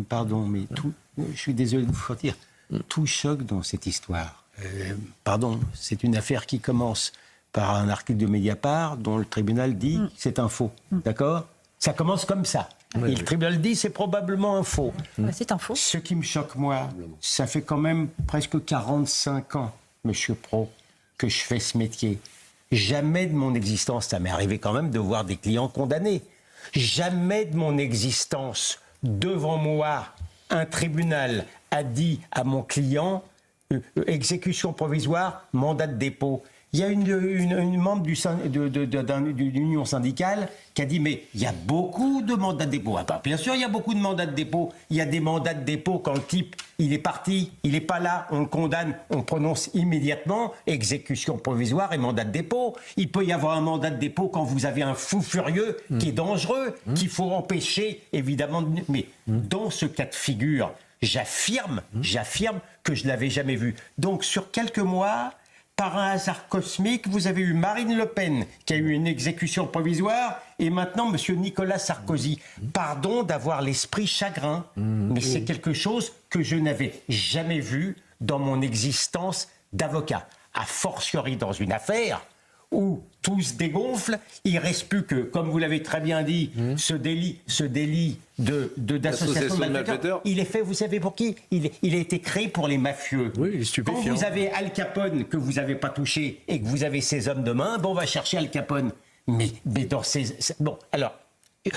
Pardon, mais je suis désolé de vous dire, tout choque dans cette histoire. Pardon, c'est une affaire qui commence par un article de Mediapart dont le tribunal dit que c'est un faux. D'accord ? Ça commence comme ça. Oui, et le tribunal dit c'est probablement un faux. C'est un faux. Ce qui me choque, moi, ça fait quand même presque 45 ans, Monsieur Pro, que je fais ce métier. Jamais de mon existence, ça m'est arrivé quand même de voir des clients condamnés. Jamais de mon existence, devant moi, un tribunal a dit à mon client exécution provisoire, mandat de dépôt. Il y a une membre d'une union syndicale qui a dit mais il y a beaucoup de mandats de dépôt. Ah, bien sûr, il y a beaucoup de mandats de dépôt. Il y a des mandats de dépôt quand le type, il est parti, il n'est pas là, on le condamne, on prononce immédiatement exécution provisoire et mandat de dépôt. Il peut y avoir un mandat de dépôt quand vous avez un fou furieux qui est dangereux, qu'il faut empêcher, évidemment. Mais dans ce cas de figure, j'affirme que je ne l'avais jamais vu. Donc, sur quelques mois, par un hasard cosmique, vous avez eu Marine Le Pen, qui a eu une exécution provisoire, et maintenant M. Nicolas Sarkozy. Pardon d'avoir l'esprit chagrin, mais c'est quelque chose que je n'avais jamais vu dans mon existence d'avocat. A fortiori dans une affaire où tout se dégonfle, il ne reste plus que, comme vous l'avez très bien dit, ce délit d'association de malfaiteurs. Il est fait, vous savez pour qui ? Il a été créé pour les mafieux. Oui, il est stupéfiant. Quand vous avez Al Capone que vous n'avez pas touché et que vous avez ces hommes de main, bon, on va chercher Al Capone. Mais dans ces... Bon, alors,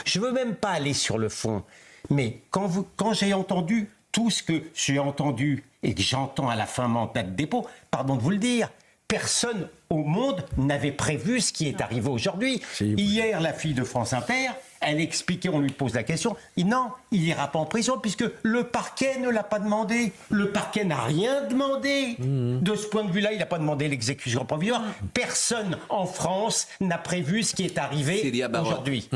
je ne veux même pas aller sur le fond, mais quand j'ai entendu tout ce que j'ai entendu et que j'entends à la fin mandat de dépôt, pardon de vous le dire, personne au monde n'avait prévu ce qui est arrivé aujourd'hui. Hier, la fille de France Inter, elle expliquait, on lui pose la question, non, il n'ira pas en prison puisque le parquet ne l'a pas demandé. Le parquet n'a rien demandé. De ce point de vue-là, il n'a pas demandé l'exécution provisoire. Personne en France n'a prévu ce qui est arrivé aujourd'hui.